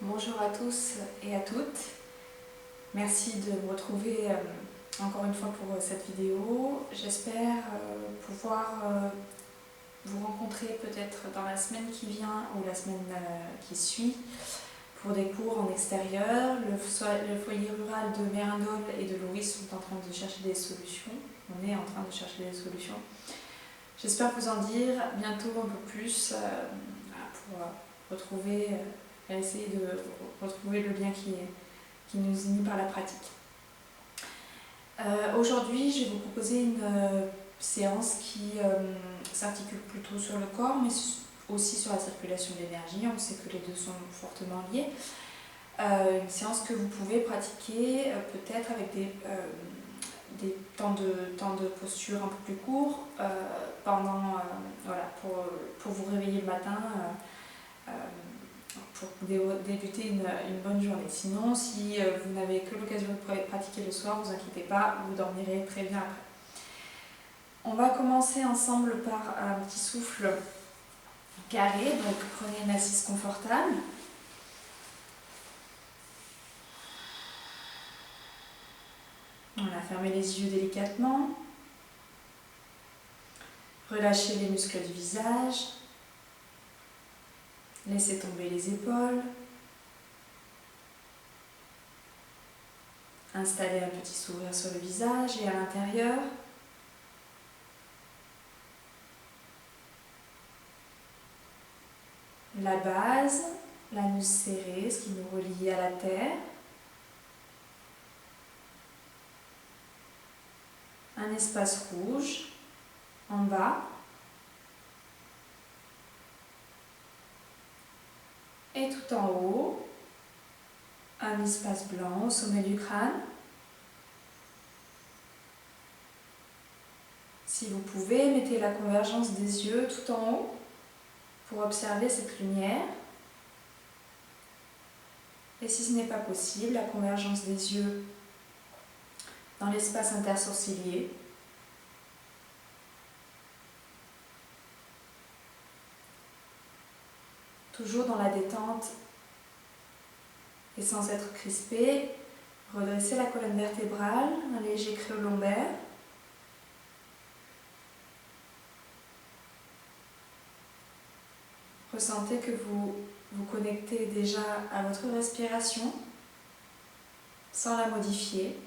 Bonjour à tous et à toutes. Merci de me retrouver encore une fois pour cette vidéo. J'espère pouvoir vous rencontrer peut-être dans la semaine qui vient ou la semaine qui suit pour des cours en extérieur. Le foyer rural de Mérindol et de Louis sont en train de chercher des solutions. On est en train de chercher des solutions. J'espère vous en dire bientôt un peu plus pour retrouver essayer de retrouver le lien qui nous unit par la pratique. Aujourd'hui, je vais vous proposer une séance qui s'articule plutôt sur le corps, mais aussi sur la circulation de l'énergie. On sait que les deux sont fortement liés. Une séance que vous pouvez pratiquer peut-être avec des temps de posture un peu plus courts pour vous réveiller le matin. Pour débuter une bonne journée. Sinon, si vous n'avez que l'occasion de pratiquer le soir, ne vous inquiétez pas, vous dormirez très bien après. On va commencer ensemble par un petit souffle carré, donc prenez une assise confortable. Voilà, fermez les yeux délicatement. Relâchez les muscles du visage. Laissez tomber les épaules. Installez un petit sourire sur le visage et à l'intérieur. La base, l'anus serré, ce qui nous relie à la terre. Un espace rouge en bas. Et tout en haut, un espace blanc au sommet du crâne. Si vous pouvez, mettez la convergence des yeux tout en haut pour observer cette lumière. Et si ce n'est pas possible, la convergence des yeux dans l'espace intersourcilier. Toujours dans la détente et sans être crispé, redressez la colonne vertébrale, un léger creux lombaire. Ressentez que vous vous connectez déjà à votre respiration sans la modifier.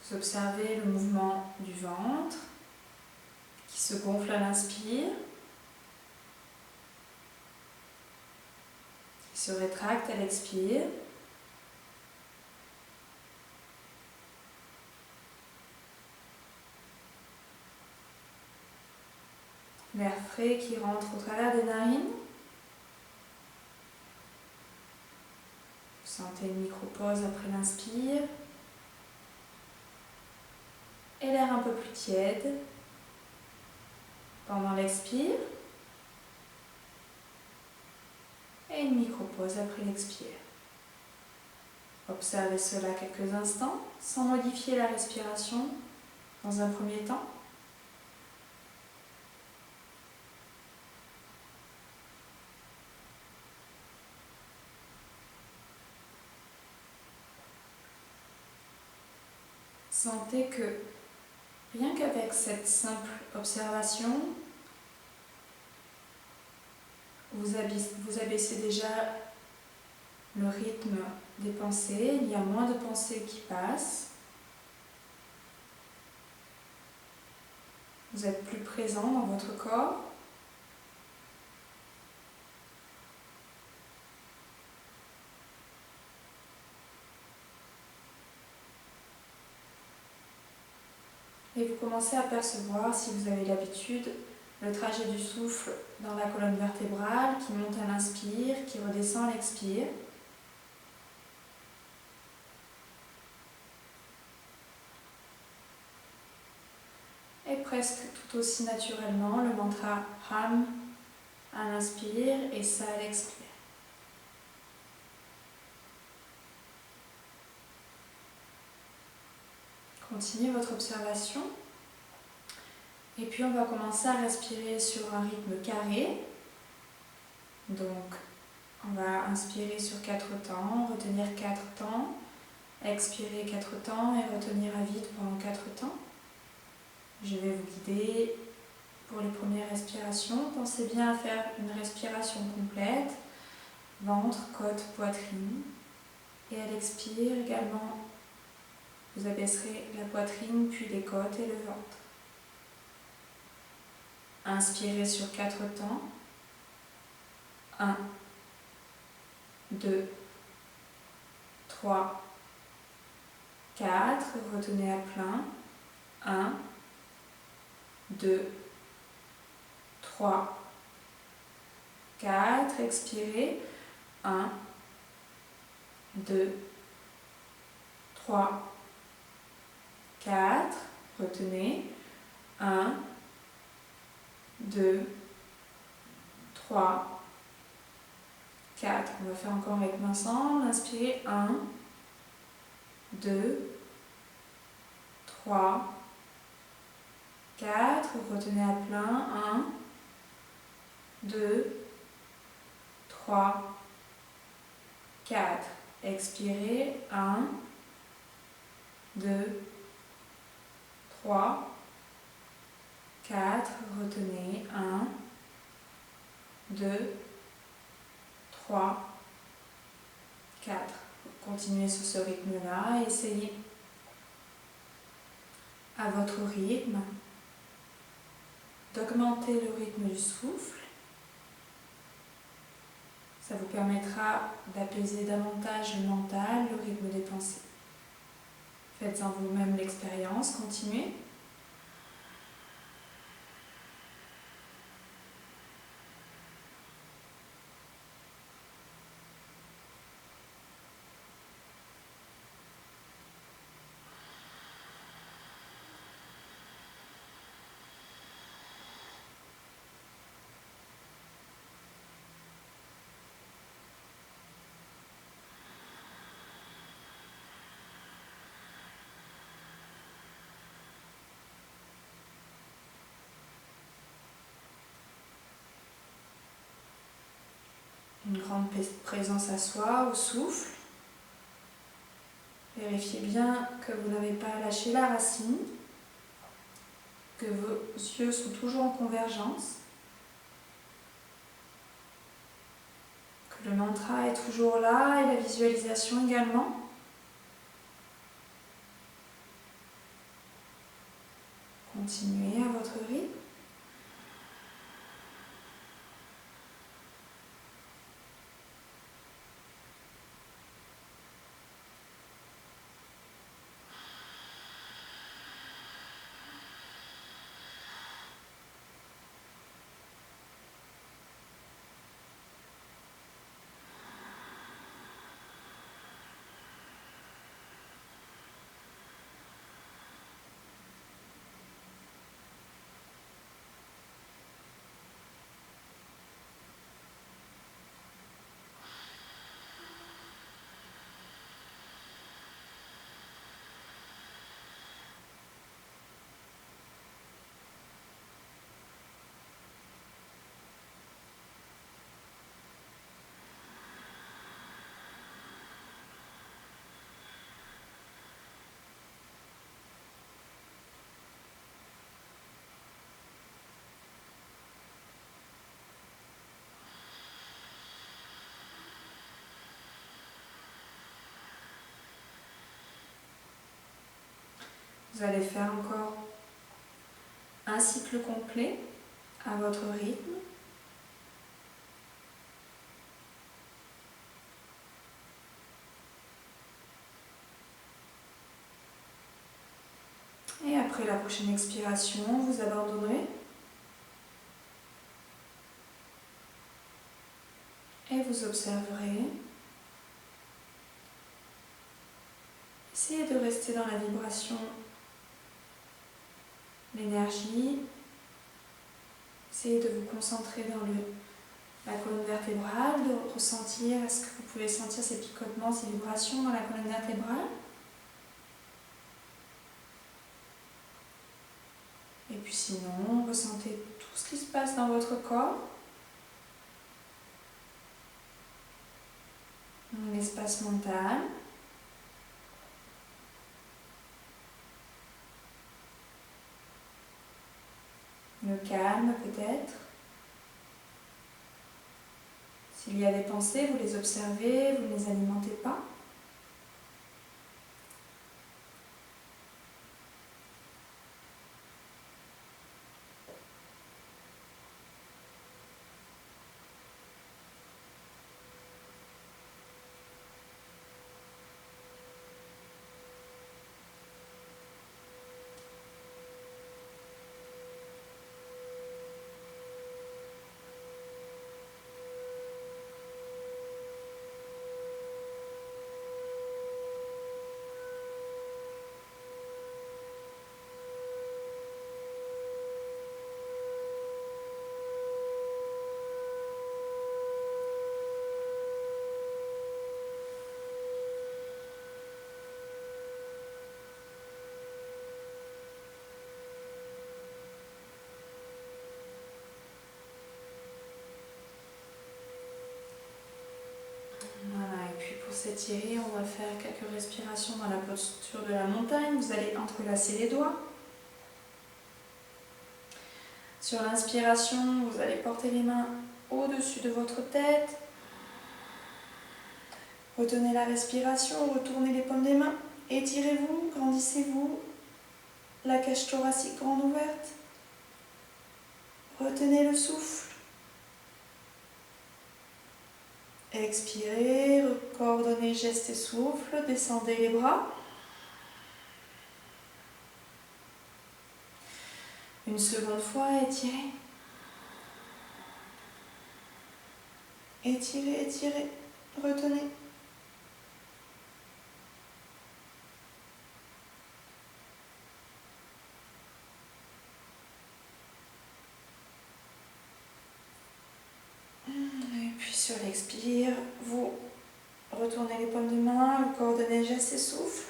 Vous observez le mouvement du ventre qui se gonfle à l'inspire, qui se rétracte à l'expire. L'air frais qui rentre au travers des narines. Vous sentez une micro-pause après l'inspire. Et l'air un peu plus tiède pendant l'expire. Et une micro-pause après l'expire. Observez cela quelques instants sans modifier la respiration dans un premier temps. Sentez que rien qu'avec cette simple observation, vous abaissez déjà le rythme des pensées, il y a moins de pensées qui passent. Vous êtes plus présent dans votre corps. Et vous commencez à percevoir, si vous avez l'habitude, le trajet du souffle dans la colonne vertébrale qui monte à l'inspire, qui redescend à l'expire. Et presque tout aussi naturellement, le mantra Ham à l'inspire et Sa à l'expire. Continuez votre observation Et puis on va commencer à respirer sur un rythme carré. Donc on va inspirer sur 4 temps, retenir 4 temps, expirer 4 temps et retenir à vide pendant 4 temps. Je vais vous guider pour les premières respirations. Pensez bien à faire une respiration complète, ventre, côte, poitrine. Et à l'expire également, vous abaisserez la poitrine, puis les côtes et le ventre. Inspirez sur 4 temps. 1, 2, 3, 4. Retenez à plein. 1, 2, 3, 4. Expirez. 1, 2, 3, 4. Retenez. 1, 2, 3, 4. On va faire encore un rythme ensemble. Inspirez. 1, 2, 3, 4. Retenez à plein. 1, 2, 3, 4. Expirez. 1, 2, 3, 4. Retenez. 1, 2, 3, 4. Continuez sur ce rythme-là. Essayez à votre rythme d'augmenter le rythme du souffle. Ça vous permettra d'apaiser davantage le mental, le rythme des pensées. Faites-en vous-même l'expérience, continuez. Une grande présence à soi, au souffle. Vérifiez bien que vous n'avez pas lâché la racine, que vos yeux sont toujours en convergence, que le mantra est toujours là et la visualisation également. Continuez à votre rythme. Vous allez faire encore un cycle complet à votre rythme. Et après la prochaine expiration, vous abandonnerez. Et vous observerez. Essayez de rester dans la vibration, l'énergie. Essayez de vous concentrer dans la colonne vertébrale, de ressentir, est-ce que vous pouvez sentir ces picotements, ces vibrations dans la colonne vertébrale. Et puis sinon, ressentez tout ce qui se passe dans votre corps. L'espace mental. Le calme peut-être. S'il y a des pensées, vous les observez, vous ne les alimentez pas. Pour s'étirer, on va faire quelques respirations dans la posture de la montagne. Vous allez entrelacer les doigts. Sur l'inspiration, vous allez porter les mains au-dessus de votre tête. Retenez la respiration, retournez les paumes des mains. Étirez-vous, grandissez-vous. La cage thoracique grande ouverte. Retenez le souffle. Expirez, coordonnez geste et souffle, descendez les bras. Une seconde fois, étirez. Étirez, étirez, retenez. Et puis sur l'expire, vous retournez les paumes de main, vous coordonnez geste et souffle.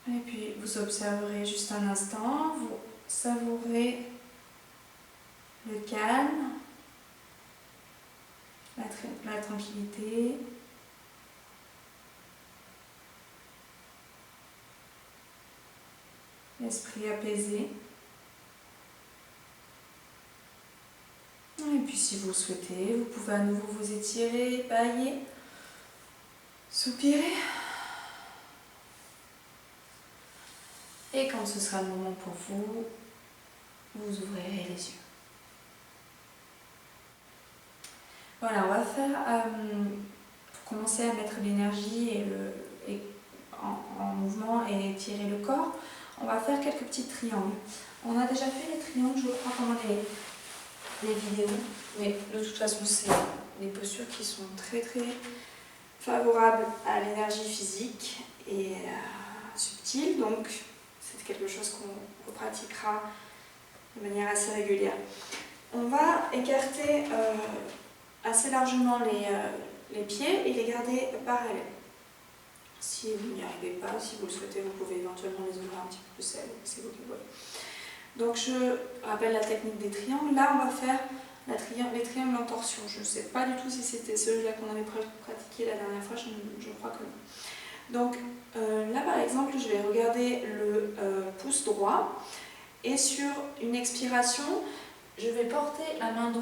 Et puis vous observerez juste un instant, vous savourez le calme, la tranquillité. L'esprit apaisé. Et puis si vous le souhaitez, vous pouvez à nouveau vous étirer, bâiller, soupirer. Et quand ce sera le moment pour vous, vous ouvrirez les yeux. Voilà, on va faire, pour commencer à mettre l'énergie en mouvement et étirer le corps, on va faire quelques petits triangles. On a déjà fait les triangles, je crois, pendant les vidéos, mais de toute façon, c'est des postures qui sont très très favorables à l'énergie physique et subtile, donc c'est quelque chose qu'on pratiquera de manière assez régulière. On va écarter assez largement les pieds et les garder parallèles. Si vous n'y arrivez pas, si vous le souhaitez, vous pouvez éventuellement les ouvrir un petit peu plus, c'est vous qui voyez. Donc je rappelle la technique des triangles. Là, on va faire les triangles en torsion. Je ne sais pas du tout si c'était celui-là qu'on avait pratiqué la dernière fois, je crois que non. Donc là, par exemple, je vais regarder le pouce droit et sur une expiration, je vais porter la main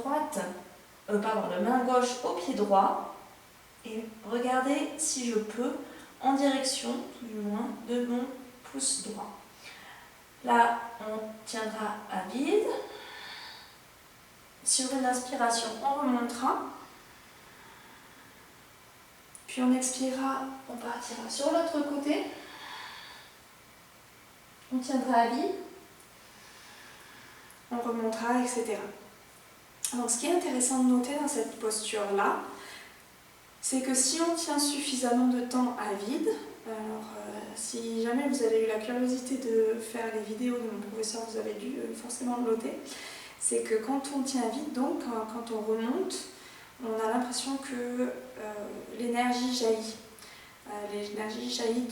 la main gauche au pied droit et regarder si je peux en direction, tout du moins, de mon pouce droit. Là, on tiendra à vide. Sur une inspiration, on remontera. Puis on expirera, on partira sur l'autre côté. On tiendra à vide. On remontera, etc. Donc ce qui est intéressant de noter dans cette posture-là, c'est que si on tient suffisamment de temps à vide, alors si jamais vous avez eu la curiosité de faire les vidéos de mon professeur, vous avez dû forcément le noter, c'est que quand on tient à vide, donc quand on remonte, on a l'impression que l'énergie jaillit. L'énergie jaillit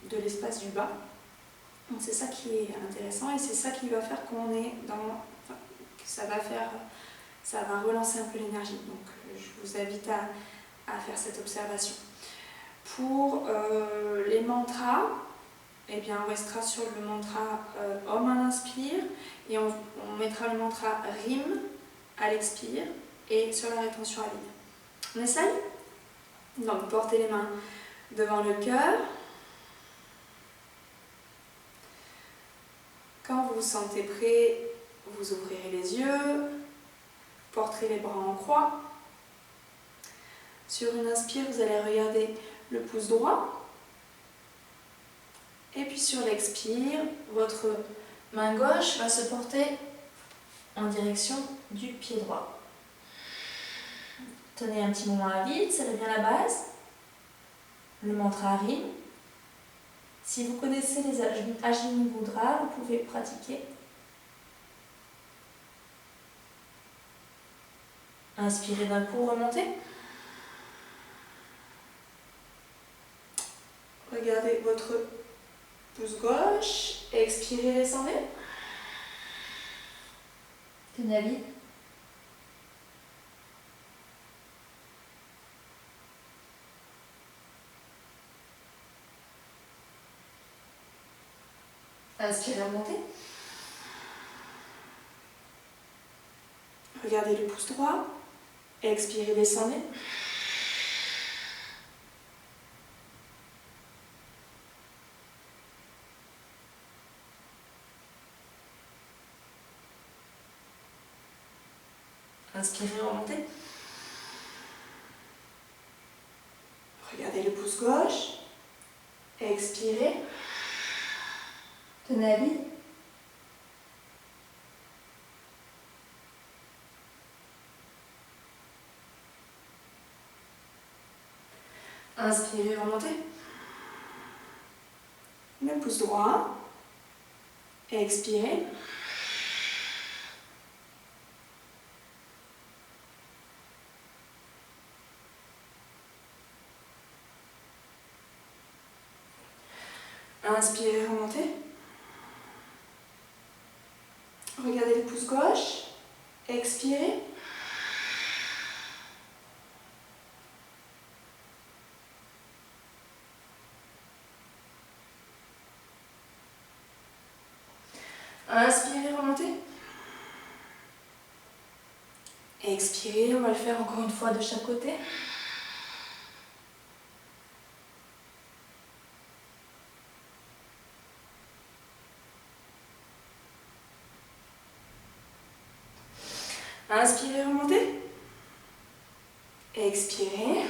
de l'espace du bas. Donc c'est ça qui est intéressant et c'est ça qui va faire qu'on est dans... Enfin, que ça va relancer un peu l'énergie. Donc je vous invite à faire cette observation. Pour les mantras, eh bien, on restera sur le mantra Om à l'inspire et on mettra le mantra Rim à l'expire et sur la rétention à vide. On essaye? Donc portez les mains devant le cœur. Quand vous vous sentez prêt, vous ouvrirez les yeux, porterez les bras en croix. Sur une inspire, vous allez regarder le pouce droit. Et puis sur l'expire, votre main gauche va se porter en direction du pied droit. Tenez un petit moment à vide, serrez bien la base. Le mantra Rim. Si vous connaissez les Ajni Mudra, vous pouvez pratiquer. Inspirez d'un coup, remontez. Regardez votre pouce gauche, expirez, descendez. Tenez à vide. Inspirez, remontez. Regardez le pouce droit, expirez, descendez. Inspirez, remontez. Regardez le pouce gauche, expirez. Tenez à vide. Inspirez, remontez. Le pouce droit, expirez. Inspirez, remontez. Regardez le pouce gauche, expirez. Inspirez, remontez. Expirez, on va le faire encore une fois de chaque côté. Inspirez, remontez. Expirez.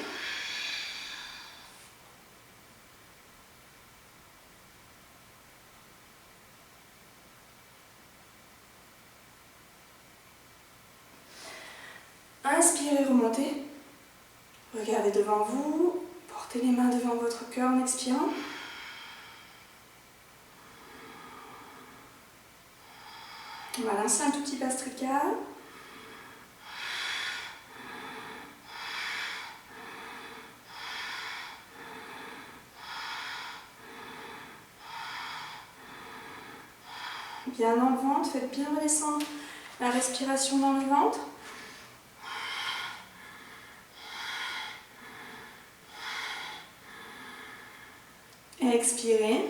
Inspirez, remontez. Regardez devant vous. Portez les mains devant votre cœur en expirant. On va lancer un tout petit Bhastrika. Bien dans le ventre, faites bien redescendre la respiration dans le ventre. Expirez.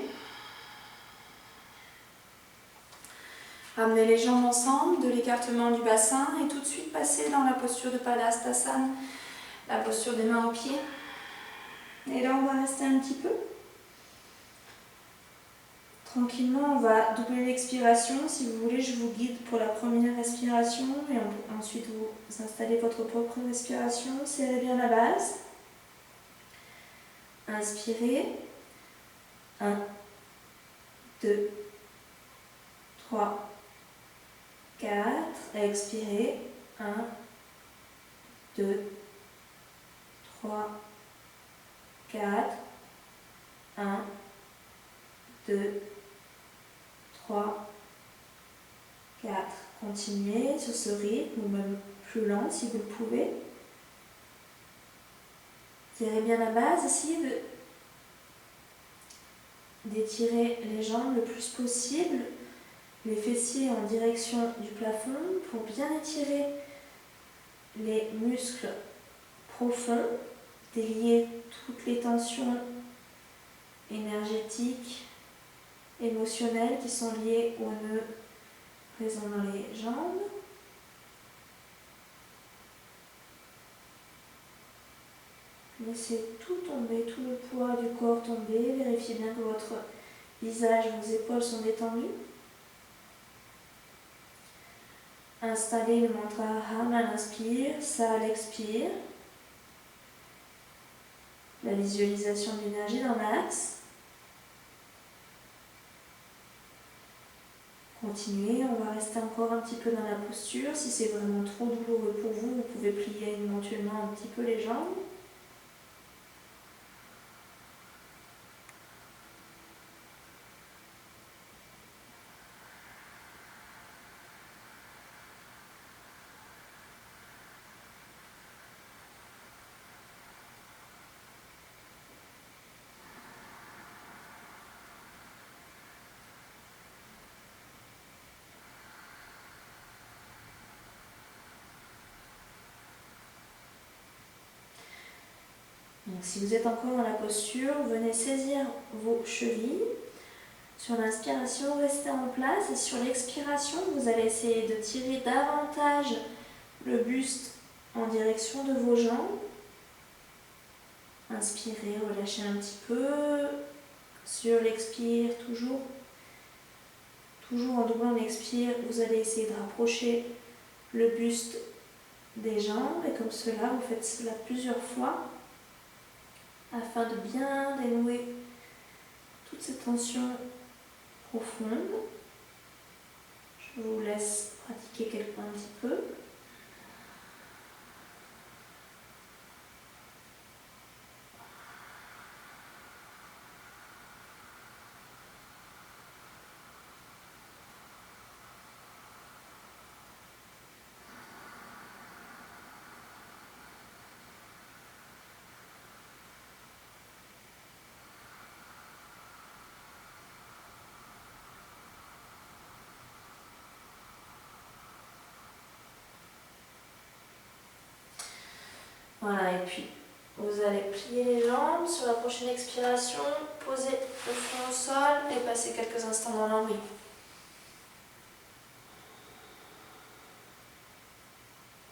Ramenez les jambes ensemble, de l'écartement du bassin et tout de suite passez dans la posture de Padastasana, la posture des mains aux pieds. Et là on va rester un petit peu. Tranquillement, on va doubler l'expiration. Si vous voulez, je vous guide pour la première respiration et ensuite vous installez votre propre respiration. Serrez bien la base. Inspirez. 1, 2, 3, 4. Expirez. 1, 2, 3, 4. 1, 2, 3, 4. Continuez sur ce rythme ou même plus lent si vous le pouvez. Serrez bien la base, essayez d'étirer les jambes le plus possible, les fessiers en direction du plafond pour bien étirer les muscles profonds, délier toutes les tensions énergétiques, émotionnelles qui sont liées aux nœuds présents dans les jambes. Laissez tout tomber, tout le poids du corps tomber. Vérifiez bien que votre visage, vos épaules sont détendues. Installez le mantra Aham à l'inspire, Sa à l'expire. La visualisation de l'énergie dans l'axe. Continuez, on va rester encore un petit peu dans la posture. Si c'est vraiment trop douloureux pour vous, vous pouvez plier éventuellement un petit peu les jambes. Donc, si vous êtes encore dans la posture, venez saisir vos chevilles. Sur l'inspiration, restez en place et sur l'expiration, vous allez essayer de tirer davantage le buste en direction de vos jambes. Inspirez, relâchez un petit peu. Sur l'expire, toujours en doublant l'expire, vous allez essayer de rapprocher le buste des jambes et comme cela, vous faites cela plusieurs fois afin de bien dénouer toutes ces tensions profondes. Je vous laisse pratiquer un petit peu. Voilà, et puis vous allez plier les jambes. Sur la prochaine expiration, posez le front au sol et passez quelques instants dans l'ambri.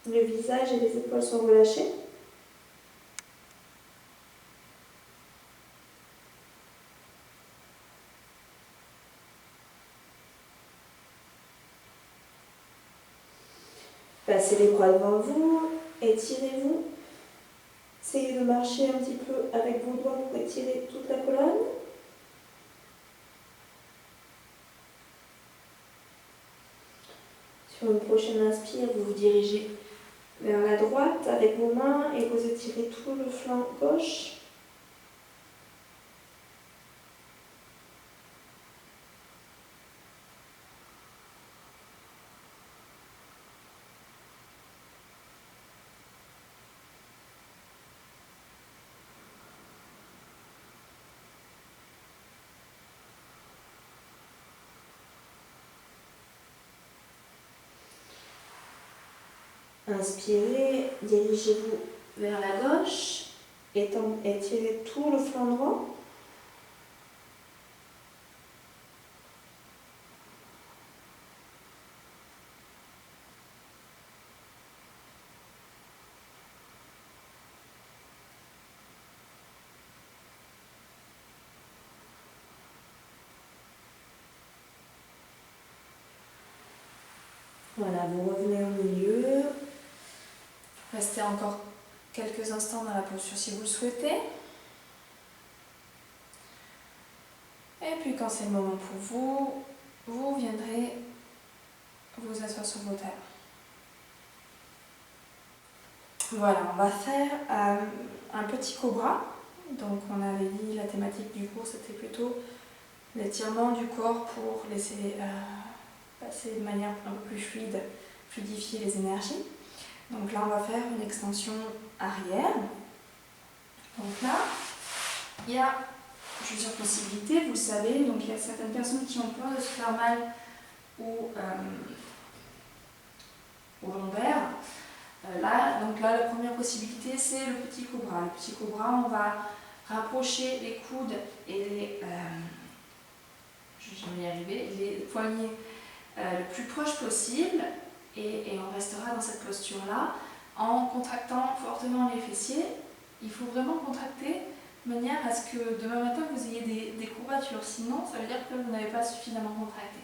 Le visage et les épaules sont relâchés. Passez les bras devant vous, étirez-vous. Essayez de marcher un petit peu avec vos doigts pour étirer toute la colonne. Sur une prochaine inspire, vous vous dirigez vers la droite avec vos mains et vous étirez tout le flanc gauche. Inspirez, dirigez-vous vers la gauche, étirez tout le flanc droit. Voilà, vous revenez au milieu. Restez encore quelques instants dans la posture si vous le souhaitez. Et puis quand c'est le moment pour vous, vous viendrez vous asseoir sur vos talons. Voilà, on va faire un petit cobra. Donc on avait dit la thématique du cours, c'était plutôt l'étirement du corps pour laisser passer de manière un peu plus fluide, fluidifier les énergies. Donc là, on va faire une extension arrière. Donc là, il y a plusieurs possibilités, vous le savez. Donc il y a certaines personnes qui ont peur de se faire mal au lombaire. Là, la première possibilité, c'est le petit cobra. Le petit cobra, on va rapprocher les coudes et les, je vais y arriver, les poignets le plus proche possible et on restera dans cette posture-là en contractant fortement les fessiers. Il faut vraiment contracter de manière à ce que demain matin vous ayez des courbatures. Sinon, ça veut dire que vous n'avez pas suffisamment contracté.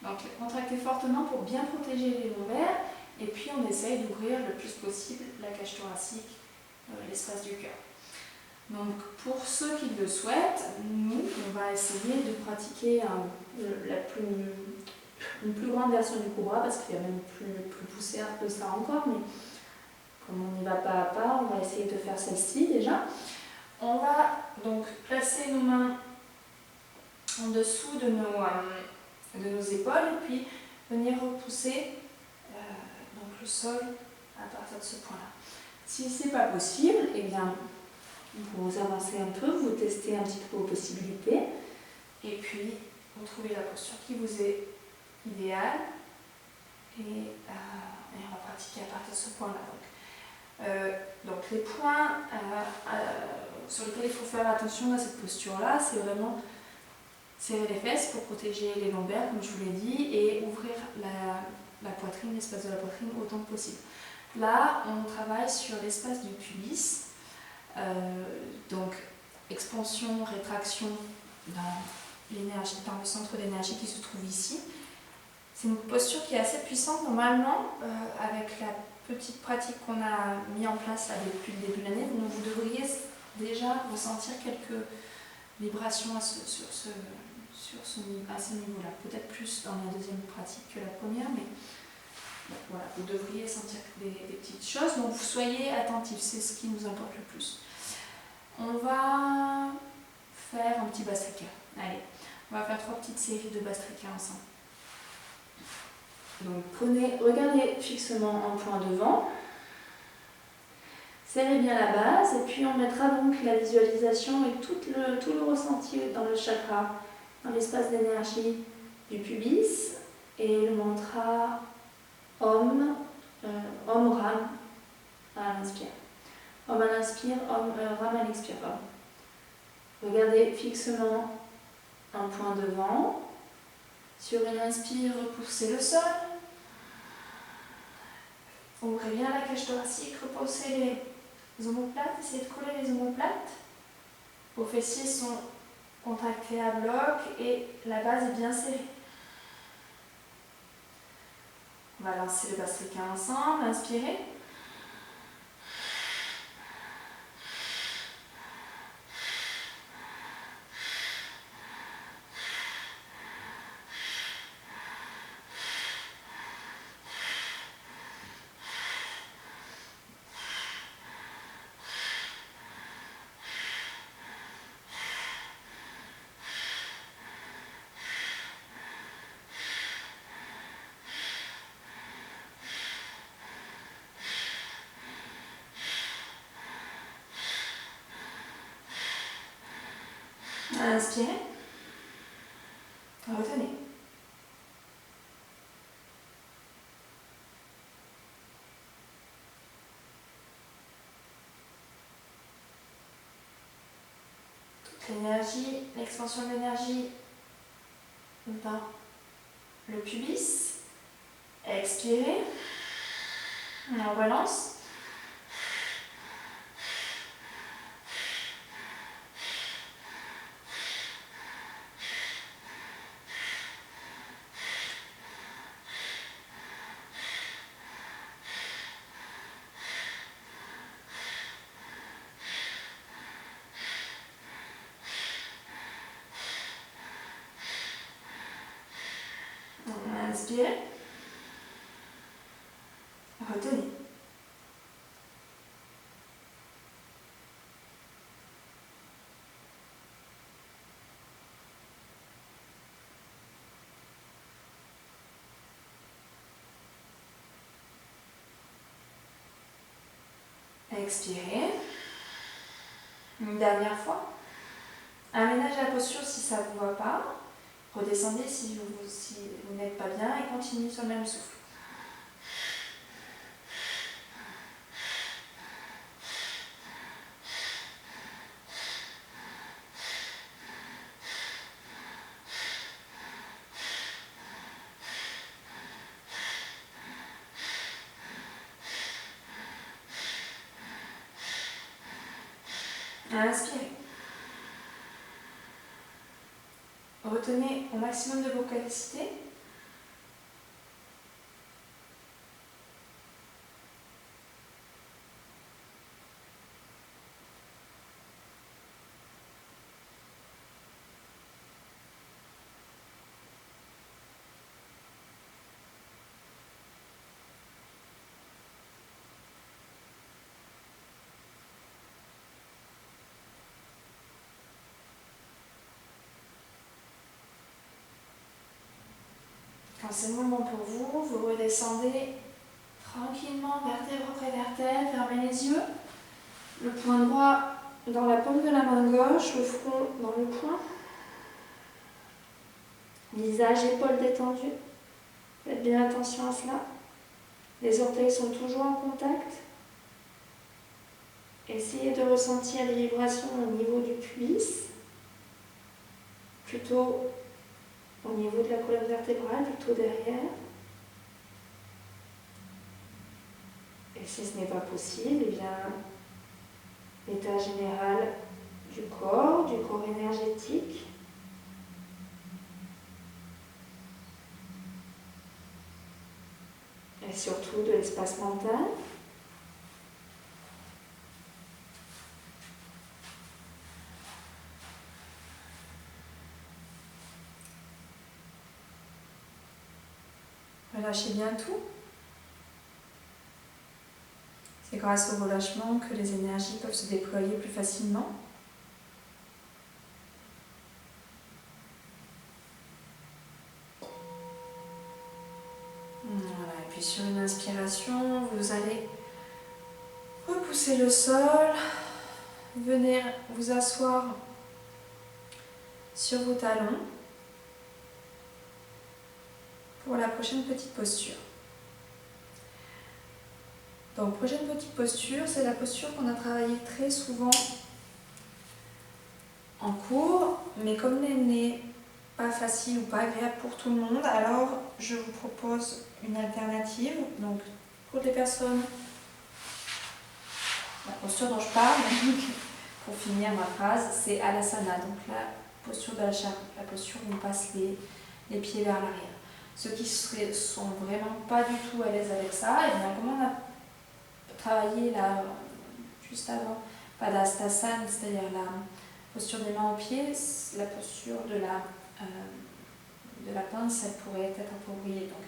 Donc, contractez fortement pour bien protéger les lombaires. Et puis on essaye d'ouvrir le plus possible la cage thoracique, l'espace du cœur. Donc pour ceux qui le souhaitent, nous, on va essayer de pratiquer une plus grande version du cobra, parce qu'il y a même plus poussé un peu ça encore, mais comme on y va pas à pas, on va essayer de faire celle-ci déjà. On va donc placer nos mains en dessous de nos épaules et puis venir repousser le sol à partir de ce point-là. Si ce n'est pas possible, eh bien, vous avancez un peu, vous testez un petit peu vos possibilités et puis vous trouvez la posture qui vous est idéale et on va pratiquer à partir de ce point-là. Donc les points sur lesquels il faut faire attention à cette posture-là, c'est vraiment serrer les fesses pour protéger les lombaires, comme je vous l'ai dit, et ouvrir la poitrine, l'espace de la poitrine autant que possible. Là, on travaille sur l'espace du pubis, donc expansion, rétraction dans le centre d'énergie qui se trouve ici. C'est une posture qui est assez puissante normalement, avec la petite pratique qu'on a mis en place là, depuis le début de l'année. Vous devriez déjà ressentir quelques vibrations à ce niveau-là. Peut-être plus dans la deuxième pratique que la première, mais voilà, vous devriez sentir des petites choses. Donc soyez attentifs, c'est ce qui nous importe le plus. On va faire un petit bastrika. Allez, on va faire 3 petites séries de bastrika ensemble. Donc regardez fixement un point devant. Serrez bien la base et puis on mettra donc la visualisation et tout le ressenti dans le chakra, dans l'espace d'énergie du pubis et le mantra Om, Ram à l'inspire. Om à l'inspire, Ram à l'expire. Regardez fixement un point devant. Sur une inspire, repoussez le sol. Ouvrez bien la cage thoracique, repoussez les omoplates, essayez de coller les omoplates. Vos fessiers sont contractés à bloc et la base est bien serrée. On va lancer le bastrika ensemble, inspirez. Inspirez. Retenez. Toute l'énergie, l'expansion de l'énergie dans le pubis. Expirez. On relance. Inspirez. Retenez. Expirez. Une dernière fois. Aménagez la posture si ça ne vous va pas. Redescendez si vous n'êtes pas bien et continuez sur le même souffle. Inspirez. Retenez au maximum de vos capacités. Quand c'est le moment pour vous, vous redescendez tranquillement, vertèbre après vertèbre, fermez les yeux. Le poing droit dans la paume de la main gauche, le front dans le poing. Visage, épaules détendues. Faites bien attention à cela. Les orteils sont toujours en contact. Essayez de ressentir les vibrations au niveau du pubis, plutôt au niveau de la colonne vertébrale, plutôt derrière. Et si ce n'est pas possible, eh bien, l'état général du corps énergétique. Et surtout de l'espace mental. Relâchez bien tout. C'est grâce au relâchement que les énergies peuvent se déployer plus facilement. Voilà. Et puis sur une inspiration, vous allez repousser le sol, venir vous asseoir sur vos talons pour la prochaine petite posture. Donc, prochaine petite posture, c'est la posture qu'on a travaillée très souvent en cours, mais comme elle n'est pas facile ou pas agréable pour tout le monde, alors je vous propose une alternative. Donc, pour les personnes, la posture dont je parle, pour finir ma phrase, c'est Alasana, donc la posture de la charrue, la posture où on passe les pieds vers l'arrière. Ceux qui sont vraiment pas du tout à l'aise avec ça, et bien comme on a travaillé là, juste avant, Padastasana, c'est-à-dire la posture des mains aux pieds, la posture de la pince, elle pourrait être appropriée. Donc,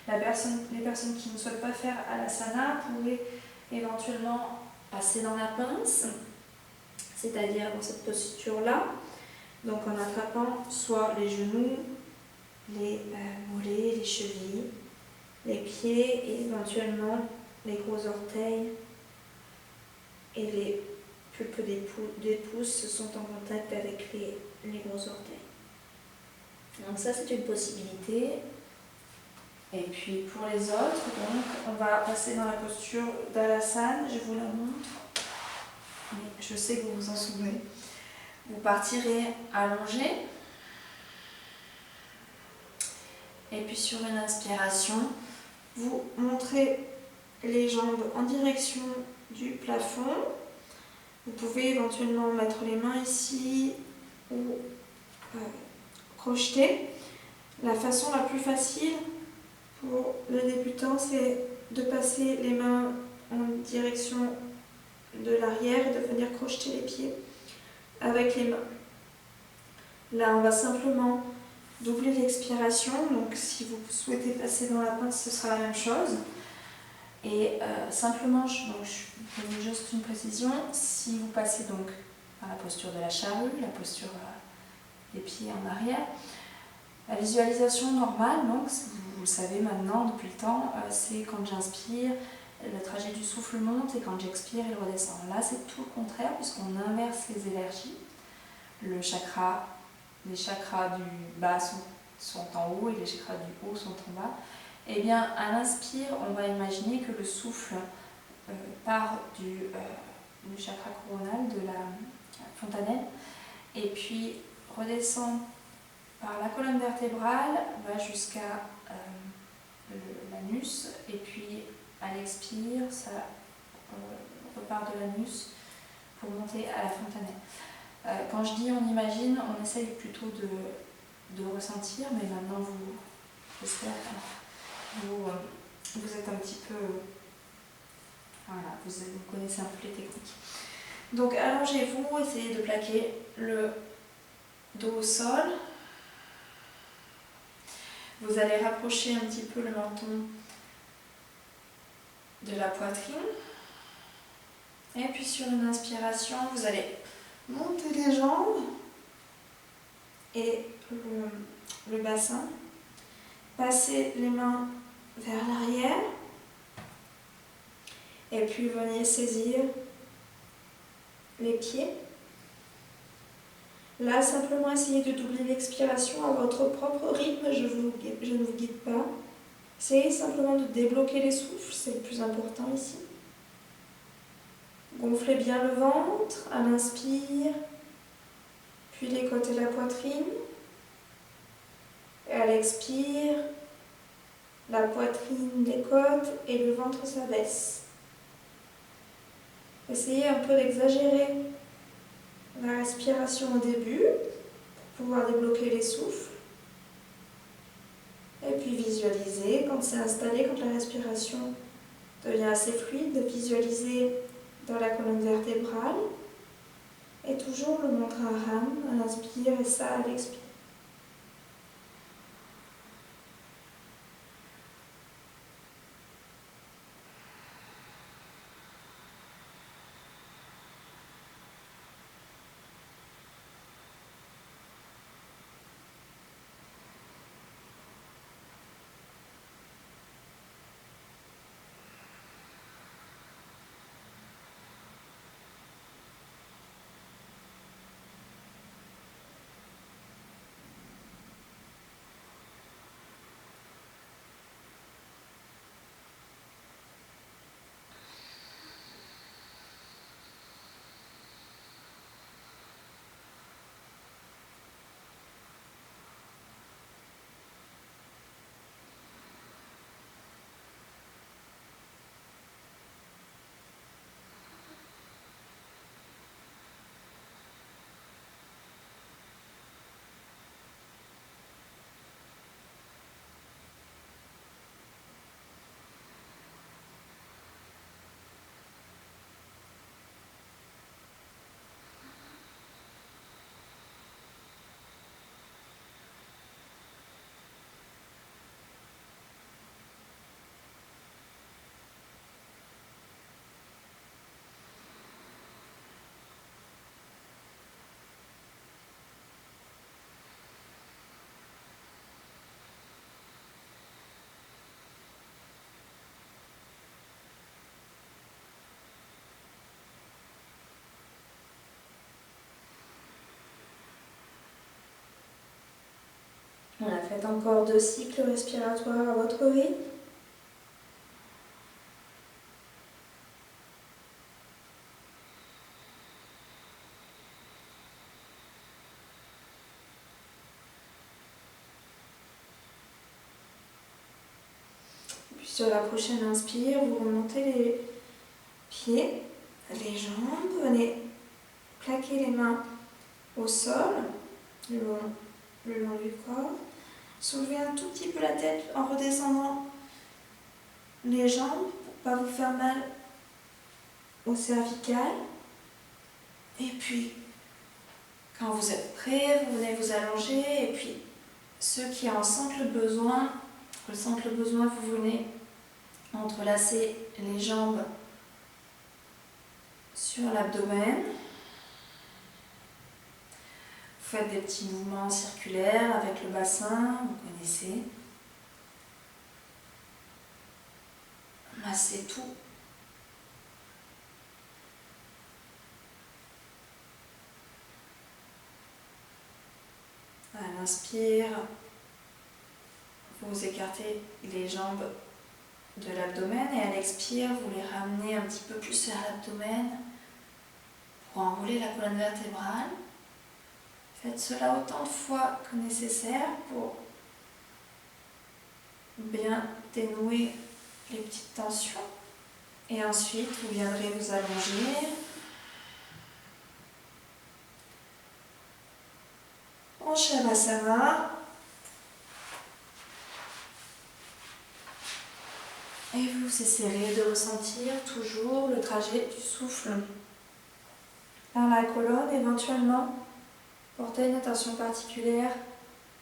les personnes qui ne souhaitent pas faire Alasana pourraient éventuellement passer dans la pince, c'est-à-dire dans cette posture-là, donc en attrapant soit les genoux, les mollets, les chevilles, les pieds et éventuellement les gros orteils et les pulpes des pouces sont en contact avec les gros orteils. Donc ça c'est une possibilité. Et puis pour les autres, donc, on va passer dans la posture d'Alasana, je vous la montre, mais je sais que vous vous en souvenez. Vous partirez allongé. Et puis sur une inspiration, vous montrez les jambes en direction du plafond. Vous pouvez éventuellement mettre les mains ici ou crocheter. La façon la plus facile pour le débutant, c'est de passer les mains en direction de l'arrière et de venir crocheter les pieds avec les mains. Là, on va simplement doubler l'expiration, donc si vous souhaitez passer dans la pince, ce sera la même chose. Et simplement, je donne juste une précision, si vous passez donc dans la posture de la charrue, la posture des pieds en arrière, la visualisation normale, donc vous le savez maintenant depuis le temps, c'est quand j'inspire, le trajet du souffle monte et quand j'expire, il redescend. Là, c'est tout le contraire puisqu'on inverse les énergies. les chakras du bas sont en haut et les chakras du haut sont en bas. Et bien à l'inspire, on va imaginer que le souffle part du chakra coronal, de la fontanelle, et puis redescend par la colonne vertébrale, va jusqu'à l'anus, et puis à l'expire, ça repart de l'anus pour monter à la fontanelle. Quand je dis on imagine, on essaye plutôt de ressentir, mais maintenant j'espère que vous êtes un petit peu, voilà, vous connaissez un peu les techniques. Donc allongez-vous, essayez de plaquer le dos au sol. Vous allez rapprocher un petit peu le menton de la poitrine. Et puis sur une inspiration, vous allez monter les jambes et le bassin. Passez les mains vers l'arrière. Et puis venez saisir les pieds. Là, simplement essayez de doubler l'expiration à votre propre rythme, je ne vous guide pas. Essayez simplement de débloquer les souffles, c'est le plus important ici. Gonflez bien le ventre à l'inspire, puis les côtés de la poitrine. Et à l'expire, la poitrine, les côtes et le ventre s'abaisse. Essayez un peu d'exagérer la respiration au début pour pouvoir débloquer les souffles. Et puis visualisez, quand c'est installé, quand la respiration devient assez fluide, visualisez dans la colonne vertébrale. Et toujours le mantra Ram à l'inspire et ça à l'expire. Voilà, faites encore 2 cycles respiratoires à votre rythme. Puis sur la prochaine inspire, vous remontez les pieds, les jambes, venez plaquer les mains au sol, le long du corps. Soulevez un tout petit peu la tête en redescendant les jambes pour ne pas vous faire mal au cervical. Et puis, quand vous êtes prêts, vous venez vous allonger. Et puis, ceux qui en sentent le besoin, vous venez entrelacer les jambes sur l'abdomen. Vous faites des petits mouvements circulaires avec le bassin, vous connaissez. Massez tout. l'inspire, vous écartez les jambes de l'abdomen et à l'expire, vous les ramenez un petit peu plus vers l'abdomen pour enrouler la colonne vertébrale. Faites cela autant de fois que nécessaire pour bien dénouer les petites tensions. Et ensuite, vous viendrez vous allonger. En Shavasana. Et vous essaierez de ressentir toujours le trajet du souffle par la colonne. Éventuellement, portez une attention particulière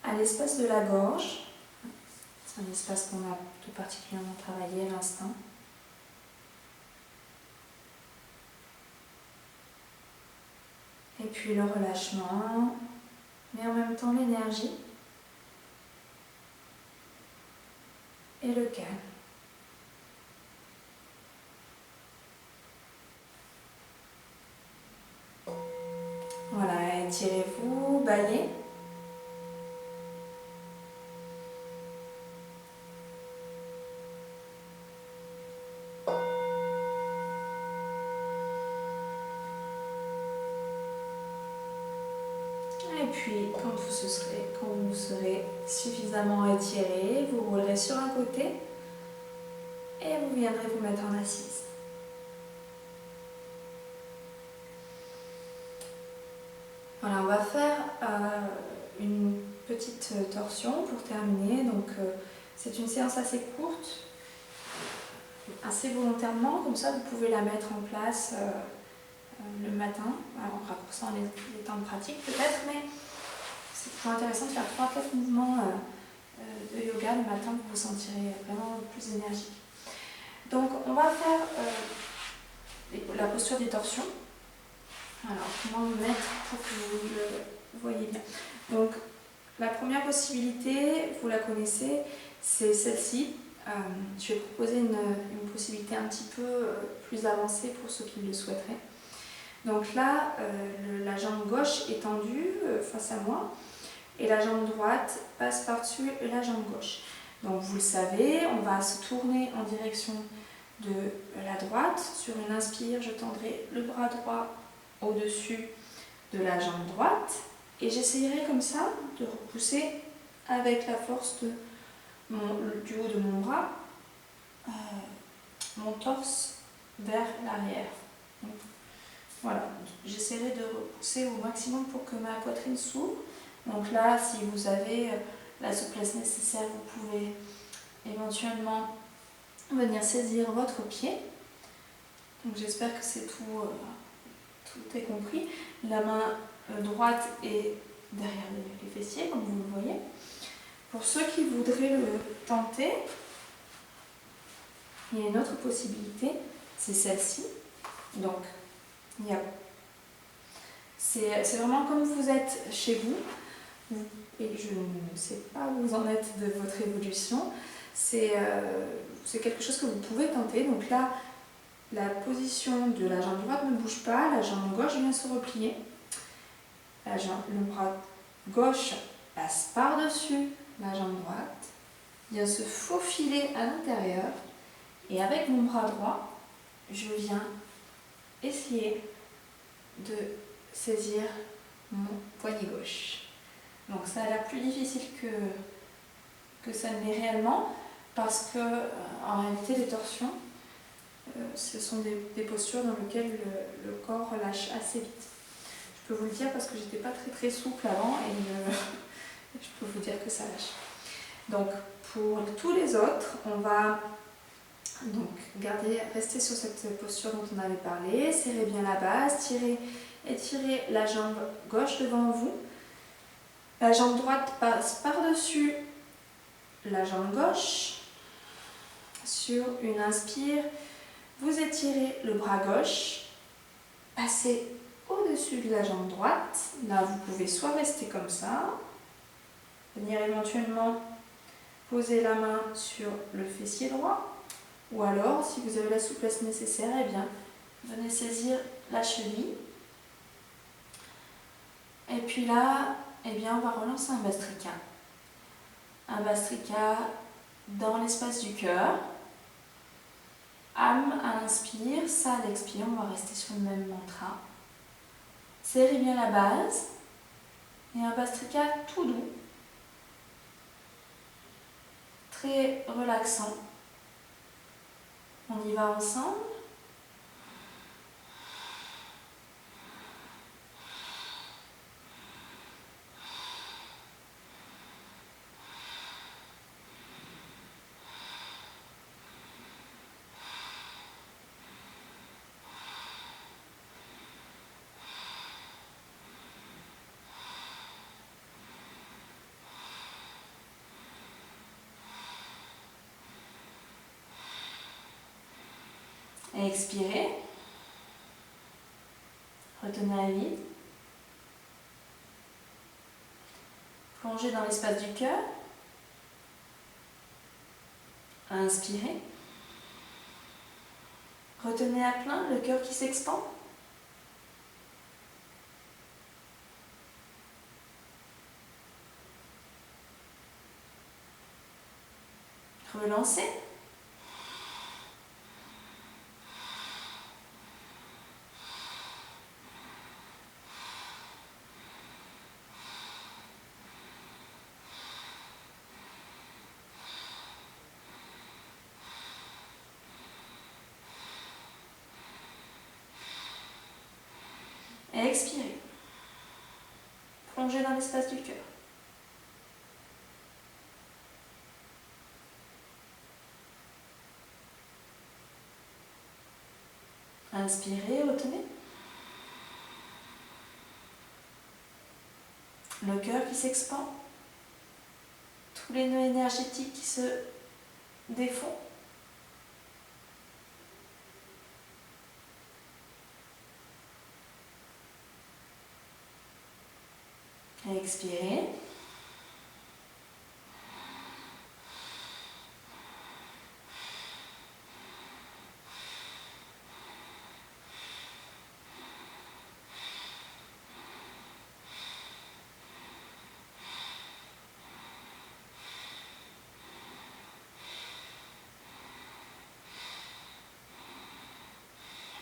à l'espace de la gorge. C'est un espace qu'on a tout particulièrement travaillé à l'instant. Et puis le relâchement, mais en même temps l'énergie et le calme. Voilà, étirez-vous, baillez. Et puis, quand vous serez suffisamment étiré, vous roulerez sur un côté et vous viendrez vous mettre en assise. Voilà, on va faire une petite torsion pour terminer. Donc, c'est une séance assez courte, assez volontairement, comme ça vous pouvez la mettre en place le matin, en raccourcissant les temps de pratique peut-être, mais c'est toujours intéressant de faire 3-4 mouvements de yoga le matin, vous vous sentirez vraiment plus énergique. Donc on va faire la posture des torsions. Alors comment me mettre pour que vous le voyez bien. Donc la première possibilité, vous la connaissez, c'est celle-ci. Je vais proposer une possibilité un petit peu plus avancée pour ceux qui le souhaiteraient. Donc là, la jambe gauche est tendue face à moi et la jambe droite passe par-dessus la jambe gauche. Donc vous le savez, on va se tourner en direction de la droite. Sur une inspire, je tendrai le bras droit au-dessus de la jambe droite et j'essayerai comme ça de repousser avec la force du haut de mon bras mon torse vers l'arrière. Voilà, j'essaierai de repousser au maximum pour que ma poitrine s'ouvre. Donc là, si vous avez la souplesse nécessaire, vous pouvez éventuellement venir saisir votre pied. Donc j'espère que c'est tout est compris. La main droite est derrière les fessiers, comme vous le voyez. Pour ceux qui voudraient le tenter, il y a une autre possibilité, c'est celle-ci. Donc, c'est vraiment comme vous êtes chez vous, et je ne sais pas où vous en êtes de votre évolution. C'est quelque chose que vous pouvez tenter. Donc là, la position de la jambe droite ne bouge pas, la jambe gauche vient se replier. Le bras gauche passe par-dessus la jambe droite, vient se faufiler à l'intérieur, et avec mon bras droit, je viens essayer de saisir mon poignet gauche. Donc ça a l'air plus difficile que ça ne l'est réellement, parce que en réalité les torsions, ce sont des postures dans lesquelles le corps relâche assez vite. Je peux vous le dire parce que j'étais pas très souple avant et je peux vous dire que ça lâche. Donc pour tous les autres, on va donc rester sur cette posture dont on avait parlé, serrez bien la base, étirez la jambe gauche devant vous. La jambe droite passe par-dessus la jambe gauche. Sur une inspire, vous étirez le bras gauche, passez au-dessus de la jambe droite. Là, vous pouvez soit rester comme ça, venir éventuellement poser la main sur le fessier droit, ou alors, si vous avez la souplesse nécessaire, eh bien, venez saisir la cheville. Et puis là, eh bien on va relancer un Bastrika. Un Bastrika dans l'espace du cœur. Âme à l'inspire, ça à l'expire, on va rester sur le même mantra. Serrez bien la base et un Bastrika tout doux, très relaxant. On y va ensemble. Et expirez. Retenez à vide. Plongez dans l'espace du cœur. Inspirez. Retenez à plein le cœur qui s'expand. Relancez. Et expirez. Plongez dans l'espace du cœur. Inspirez, retenez. Le cœur qui s'expand. Tous les nœuds énergétiques qui se défont. Et expirez.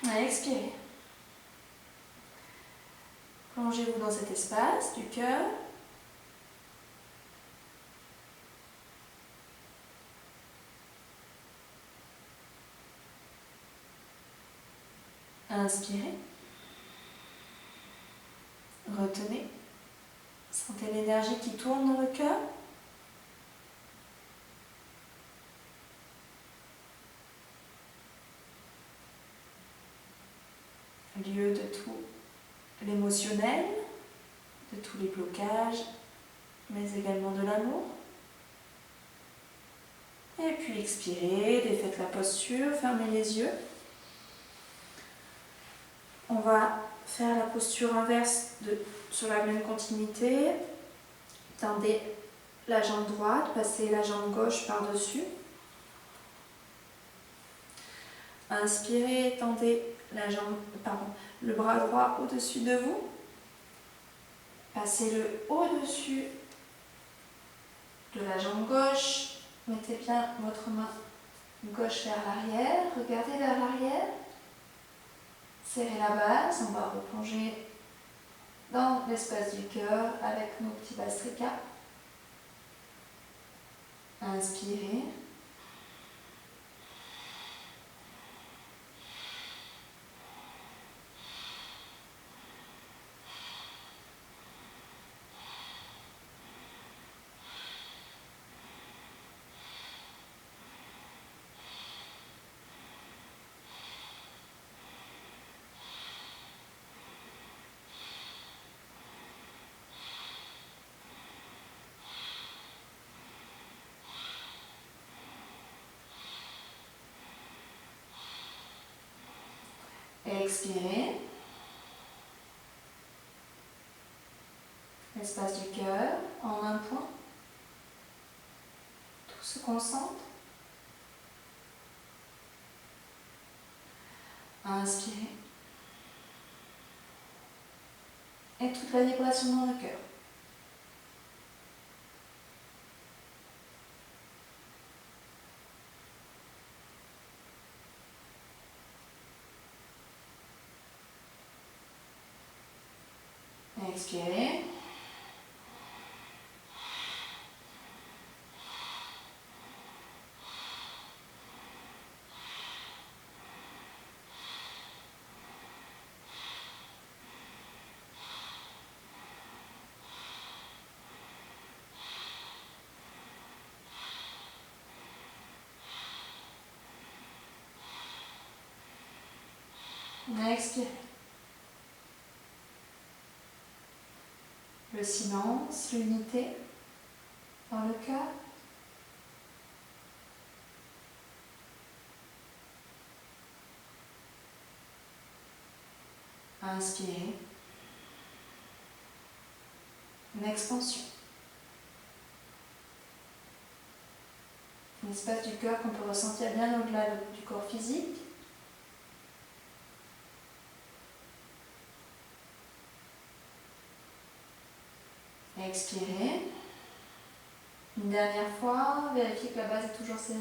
Et expirez. Plongez-vous dans cet espace du cœur. Inspirez. Retenez. Sentez l'énergie qui tourne dans le cœur. Lieu de tout l'émotionnel, de tous les blocages, mais également de l'amour. Et puis expirez, défaites la posture, fermez les yeux. On va faire la posture inverse sur la même continuité. Tendez la jambe droite, passez la jambe gauche par-dessus. Inspirez, tendez le bras droit au-dessus de vous. Passez-le au-dessus de la jambe gauche. Mettez bien votre main gauche vers l'arrière. Regardez vers l'arrière. Serrez la base. On va replonger dans l'espace du cœur avec nos petits Bastrika. Inspirez. Et expirez. L'espace du cœur en un point. Tout se concentre. Inspirez. Et toute la vibration dans le cœur. Expirez. Expirez. Le silence, l'unité dans le cœur. Inspirez. Une expansion. Un espace du cœur qu'on peut ressentir bien au-delà du corps physique. Expirez. Une dernière fois, vérifiez que la base est toujours serrée.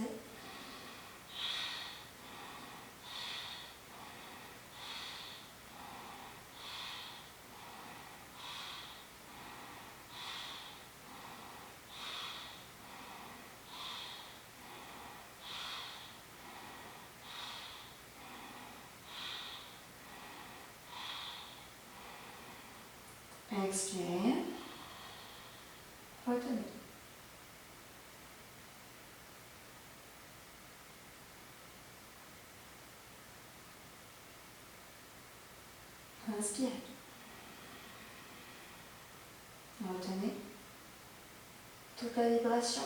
Expirez. Retenez. Inspirez. Retenez. Toute la vibration.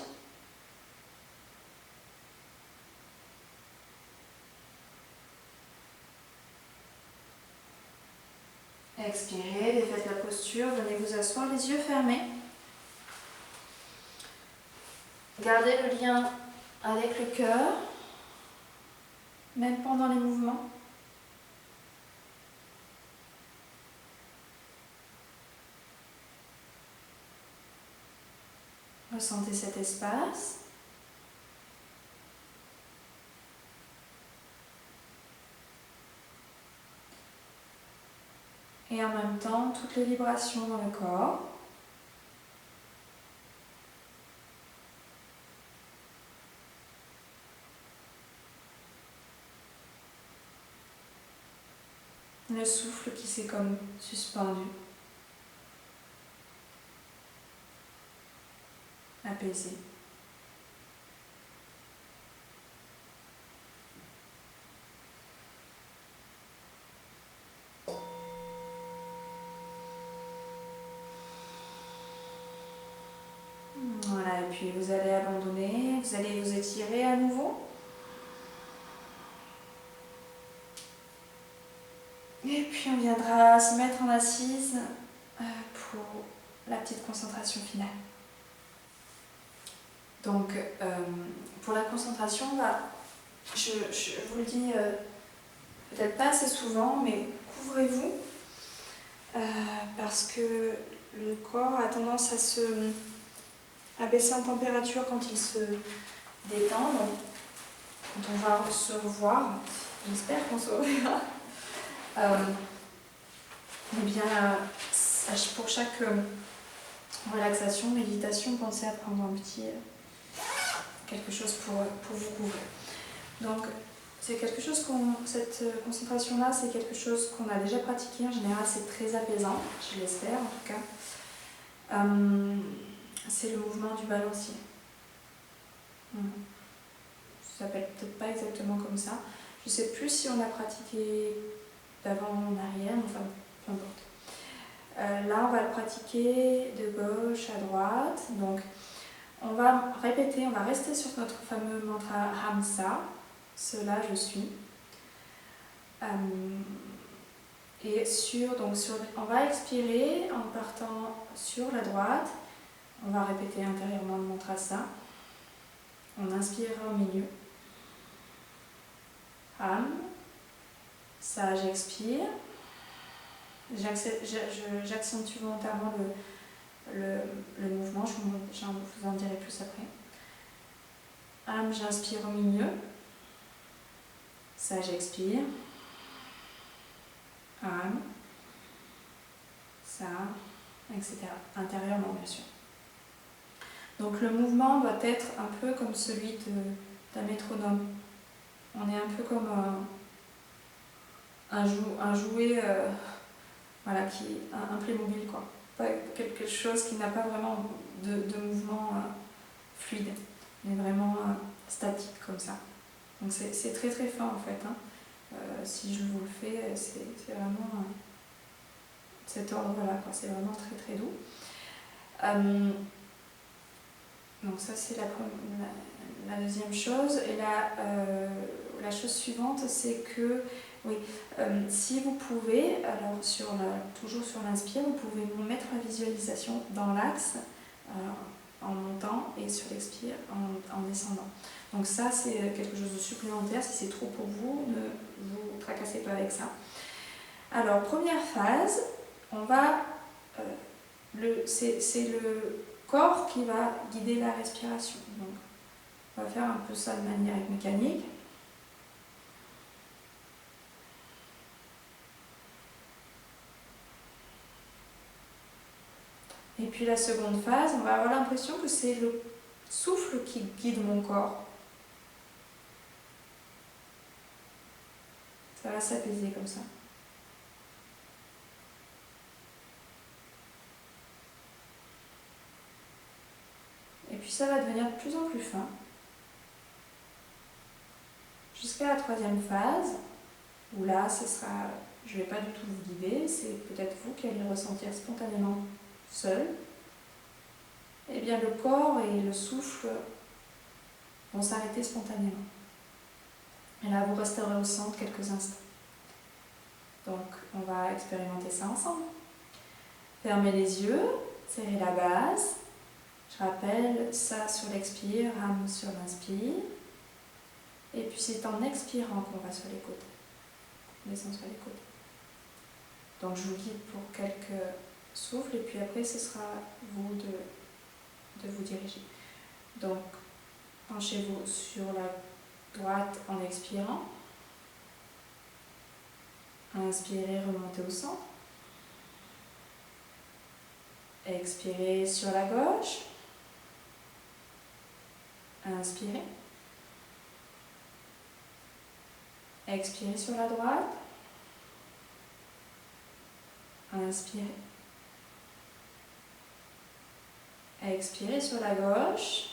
Expirez, défaites la posture, venez vous asseoir les yeux fermés. Gardez le lien avec le cœur, même pendant les mouvements. Ressentez cet espace. Et en même temps, toutes les vibrations dans le corps. Le souffle qui s'est comme suspendu. Apaisé. Voilà, et puis vous allez abandonner, vous allez vous étirer à nouveau. Et puis on viendra se mettre en assise pour la petite concentration finale. Donc pour la concentration, je vous le dis peut-être pas assez souvent, mais couvrez-vous parce que le corps a tendance à baisser en température quand il se détend. Donc, quand on va se revoir, j'espère qu'on se reverra. Eh bien, pour chaque relaxation, méditation, pensez à prendre un petit quelque chose pour vous couvrir. Donc, c'est quelque chose cette concentration-là, c'est quelque chose qu'on a déjà pratiqué. En général, c'est très apaisant, je l'espère en tout cas. C'est le mouvement du balancier. Ça s'appelle peut-être pas exactement comme ça. Je sais plus si on l'a pratiqué d'avant en arrière, enfin peu importe. Là, on va le pratiquer de gauche à droite. Donc, on va répéter, on va rester sur notre fameux mantra Hamsa. Cela, je suis. Et on va expirer en partant sur la droite. On va répéter intérieurement le mantra ça. On inspirera au milieu. Ham. Ça, j'expire. J'accentue volontairement le mouvement. Je vous en dirai plus après. Ham, j'inspire au milieu. Ça, j'expire. Ham. Ça. etc. Intérieurement, bien sûr. Donc le mouvement doit être un peu comme celui d'un métronome. On est un peu comme un jouet, voilà, un Playmobil, quoi. Pas quelque chose qui n'a pas vraiment de mouvement fluide, mais vraiment statique comme ça. Donc c'est très très fin en fait. Hein. Si je vous le fais, c'est vraiment cet ordre-là, quoi. C'est vraiment très très doux. Donc ça c'est la deuxième chose. Et la chose suivante, c'est que oui, si vous pouvez, alors toujours sur l'inspire, vous pouvez vous mettre la visualisation dans l'axe en montant et sur l'expire en descendant. Donc ça c'est quelque chose de supplémentaire. Si c'est trop pour vous, ne vous tracassez pas avec ça. Alors première phase, on va c'est le corps qui va guider la respiration. Donc, on va faire un peu ça de manière mécanique. Et puis la seconde phase, on va avoir l'impression que c'est le souffle qui guide mon corps. Ça va s'apaiser comme ça. Et puis ça va devenir de plus en plus fin. Jusqu'à la troisième phase, où là, je ne vais pas du tout vous guider, c'est peut-être vous qui allez le ressentir spontanément seul. Eh bien, le corps et le souffle vont s'arrêter spontanément. Et là, vous resterez au centre quelques instants. Donc, on va expérimenter ça ensemble. Fermez les yeux, serrez la base. Je rappelle, ça sur l'expire, rame sur l'inspire. Et puis c'est en expirant qu'on va sur les côtés. On descend sur les côtés. Donc je vous guide pour quelques souffles et puis après ce sera vous de vous diriger. Donc penchez-vous sur la droite en expirant. Inspirez, remontez au centre. Expirez sur la gauche. Inspirez. Expirez sur la droite. Inspirez. Expirez sur la gauche.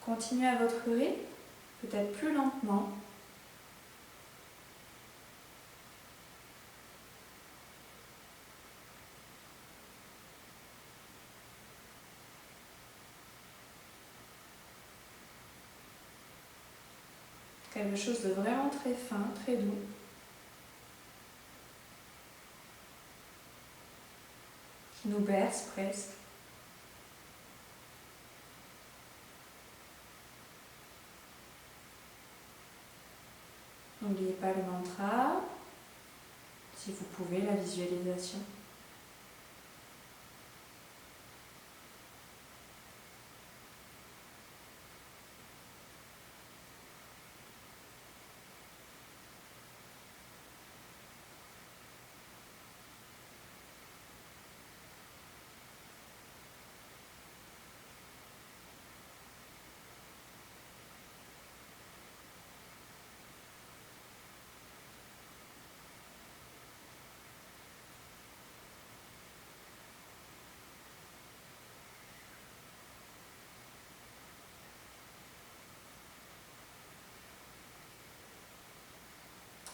Continuez à votre rythme, peut-être plus lentement. Quelque chose de vraiment très fin, très doux. Qui nous berce presque. N'oubliez pas le mantra, si vous pouvez, la visualisation.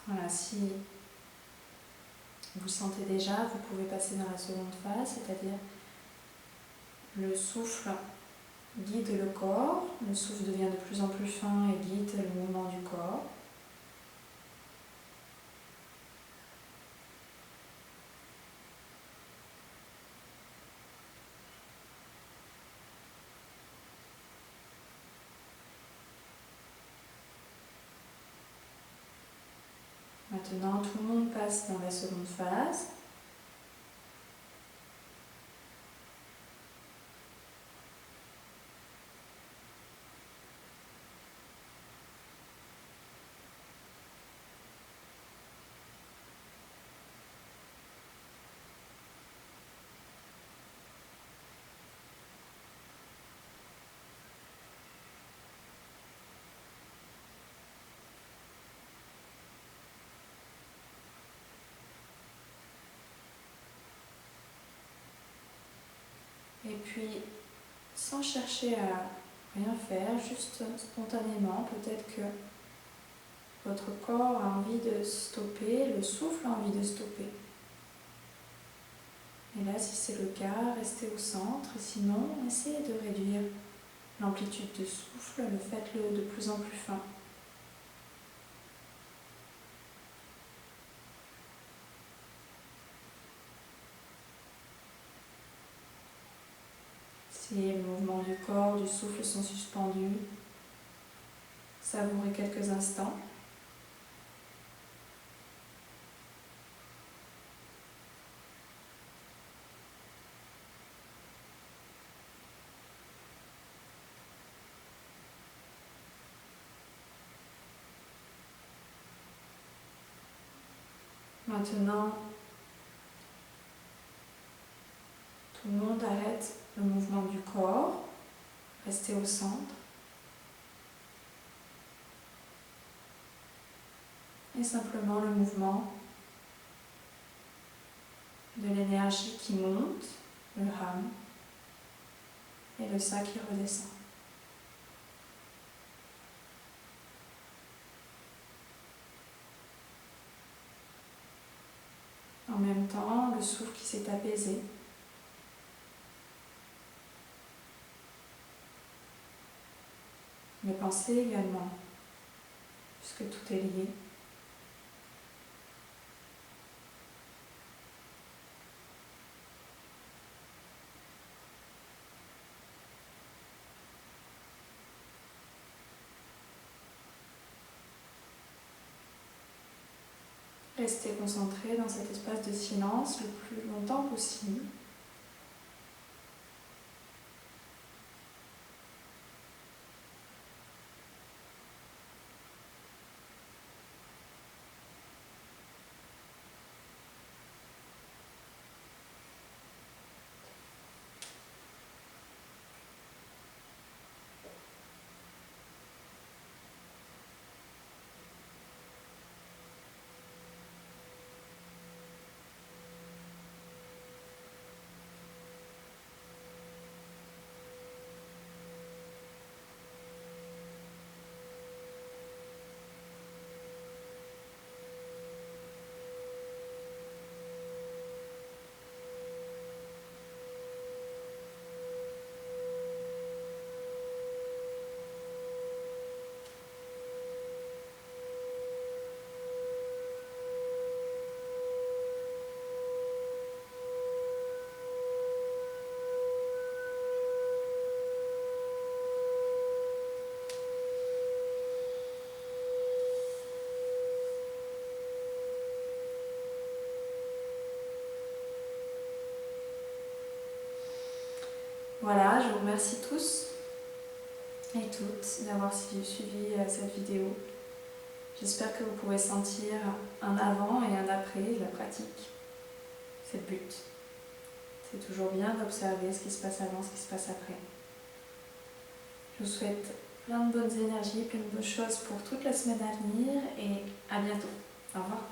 Voilà, si vous sentez déjà, vous pouvez passer dans la seconde phase, c'est-à-dire le souffle guide le corps, le souffle devient de plus en plus fin et guide le mouvement du corps. Maintenant, tout le monde passe dans la seconde phase. puis, sans chercher à rien faire, juste spontanément, peut-être que votre corps a envie de stopper, le souffle a envie de stopper. Et là, si c'est le cas, restez au centre. Sinon, essayez de réduire l'amplitude de souffle, faites-le de plus en plus fin. Si les mouvements du corps, du souffle sont suspendus, savourez quelques instants. Maintenant, tout le monde arrête le mouvement du corps, restez au centre. Et simplement le mouvement de l'énergie qui monte, le ham, et le sa qui redescend. En même temps, le souffle qui s'est apaisé. Les pensées également, puisque tout est lié. Restez concentré dans cet espace de silence le plus longtemps possible. Voilà, je vous remercie tous et toutes d'avoir suivi cette vidéo. J'espère que vous pourrez sentir un avant et un après de la pratique. C'est le but. C'est toujours bien d'observer ce qui se passe avant, ce qui se passe après. Je vous souhaite plein de bonnes énergies, plein de bonnes choses pour toute la semaine à venir et à bientôt. Au revoir.